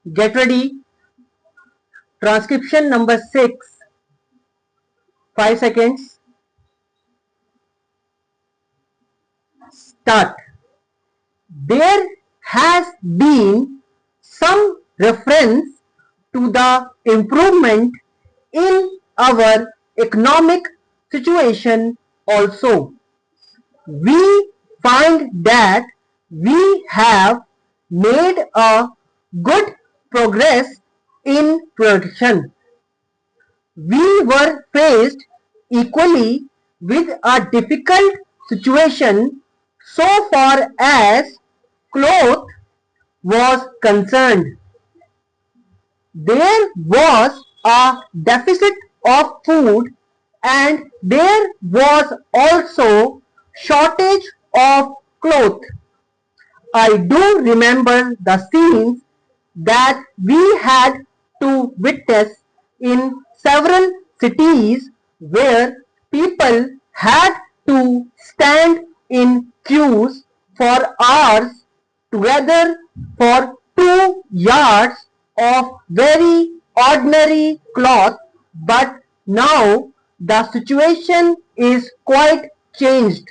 Get ready. Transcription number 6. 5 seconds. Start. There has been some reference to the improvement in our economic situation also. We find that we have made a good progress in production. We were faced equally with a difficult situation so far as cloth was concerned. There was a deficit of food and there was also shortage of cloth. I do remember the scenes that we had to witness in several cities where people had to stand in queues for hours together for 2 yards of very ordinary cloth, but now the situation is quite changed.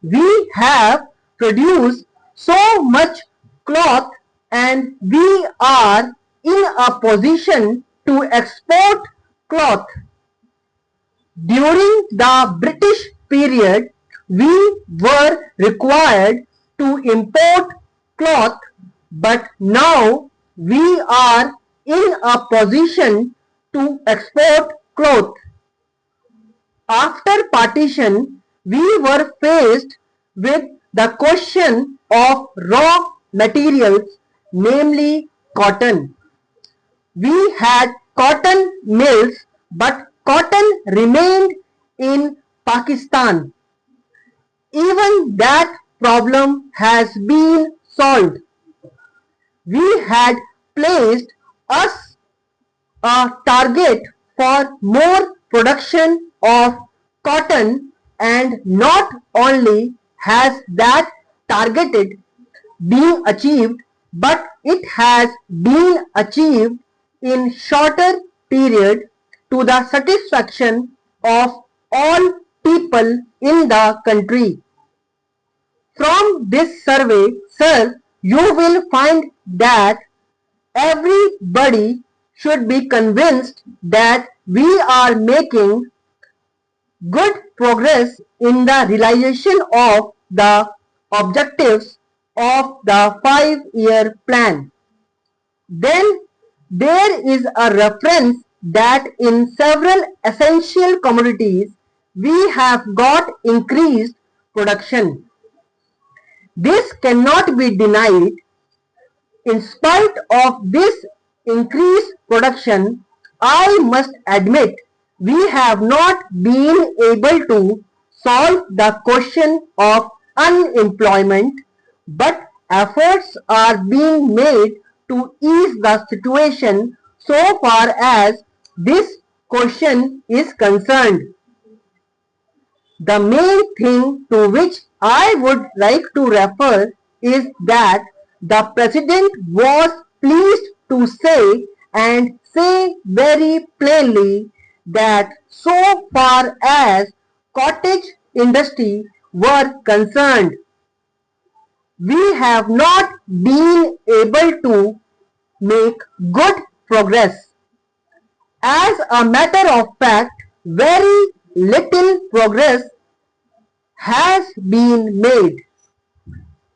We have produced so much cloth and we are in a position to export cloth. During the British period, we were required to import cloth, but now we are in a position to export cloth. After partition, we were faced with the question of raw materials, namely cotton. We had cotton mills, but cotton remained in Pakistan. Even that problem has been solved. We had placed us a target for more production of cotton, and not only has that targeted been achieved, but it has been achieved in shorter period to the satisfaction of all people in the country. From this survey, sir, you will find that everybody should be convinced that we are making good progress in the realization of the objectives of the 5-year plan. Then there is a reference that in several essential commodities we have got increased production. This cannot be denied. In spite of this increased production, I must admit we have not been able to solve the question of unemployment, but efforts are being made to ease the situation so far as this question is concerned. The main thing to which I would like to refer is that the President was pleased to say, and say very plainly, that so far as cottage industry were concerned, we have not been able to make good progress. As a matter of fact, very little progress has been made.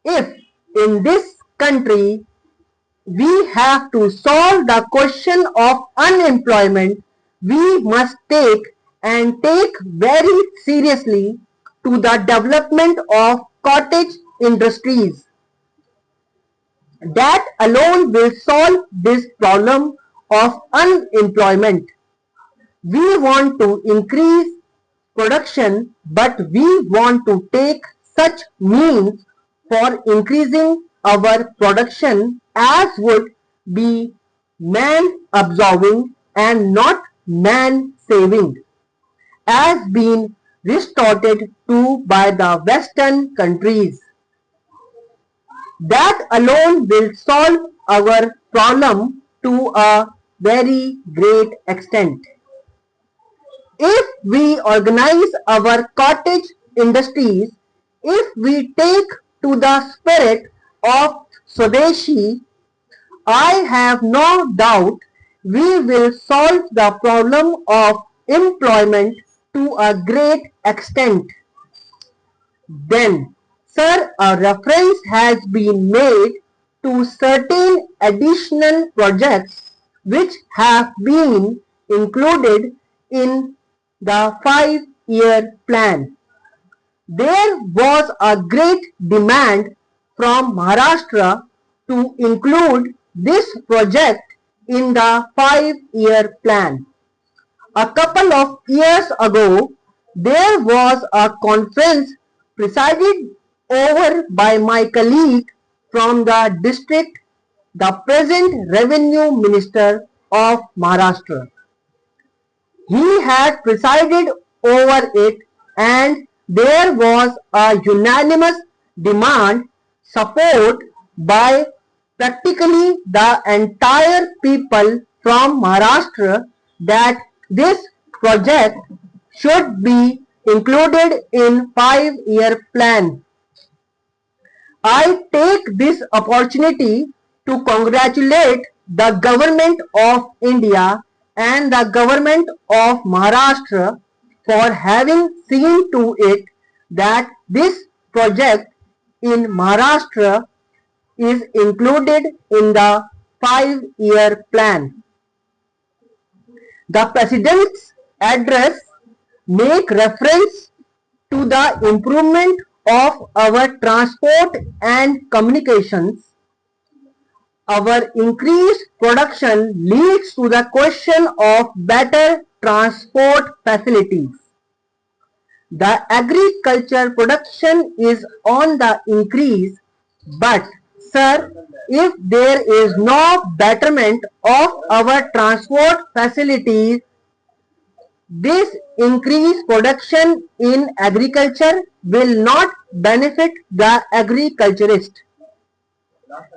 If in this country we have to solve the question of unemployment, we must take very seriously to the development of cottage industries. That alone will solve this problem of unemployment. We want to increase production, but we want to take such means for increasing our production as would be man absorbing and not man saving, as been resorted to by the Western countries. That alone will solve our problem to a very great extent. If we organize our cottage industries, if we take to the spirit of Swadeshi, I have no doubt we will solve the problem of employment to a great extent. Then, sir, a reference has been made to certain additional projects which have been included in the 5-year plan. There was a great demand from Maharashtra to include this project in the 5-year plan. A couple of years ago, there was a conference presided over by my colleague from the district, the present Revenue Minister of Maharashtra. He had presided over it, and there was a unanimous demand support by practically the entire people from Maharashtra that this project should be included in 5-year plan. I take this opportunity to congratulate the Government of India and the Government of Maharashtra for having seen to it that this project in Maharashtra is included in the 5-year plan. The President's address make reference to the improvement of our transport and communications. Our increased production leads to the question of better transport facilities. The agriculture production is on the increase, but sir, if there is no betterment of our transport facilities, this increased production in agriculture will not benefit the agriculturist.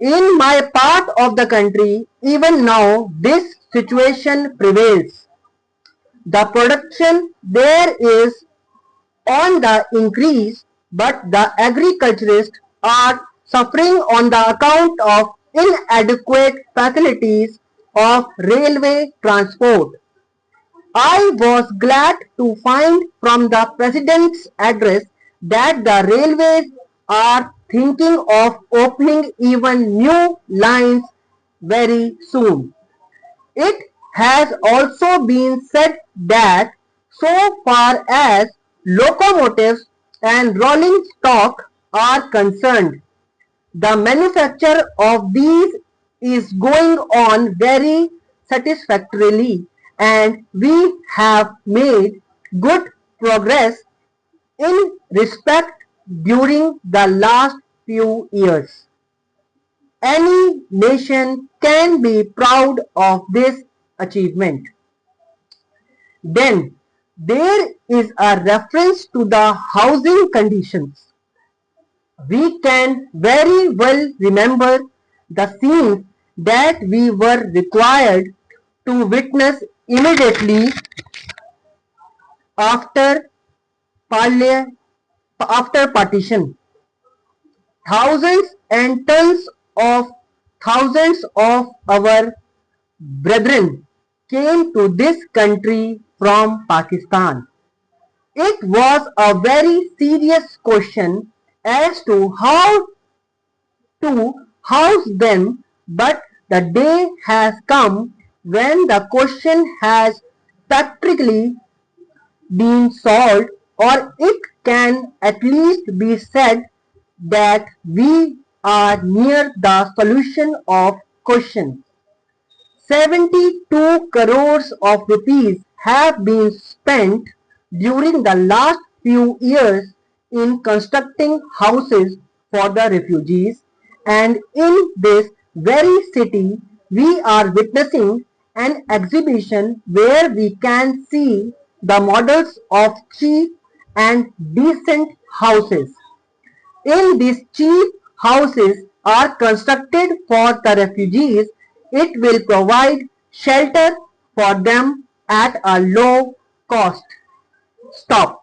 In my part of the country, even now, this situation prevails. The production there is on the increase, but the agriculturists are suffering on the account of inadequate facilities of railway transport. I was glad to find from the President's address that the railways are thinking of opening even new lines very soon. It has also been said that so far as locomotives and rolling stock are concerned, the manufacture of these is going on very satisfactorily, and we have made good progress in respect during the last few years. Any nation can be proud of this achievement. Then there is a reference to the housing conditions. We can very well remember the scenes that we were required to witness immediately after partition. Thousands and thousands of our brethren came to this country from Pakistan. It was a very serious question as to how to house them, but the day has come when the question has practically been solved, or it can at least be said that we are near the solution of question. 72 crores of rupees have been spent during the last few years in constructing houses for the refugees, and in this very city we are witnessing an exhibition where we can see the models of cheap and decent houses. In these cheap houses are constructed for the refugees It will provide shelter for them at a low cost. Stop.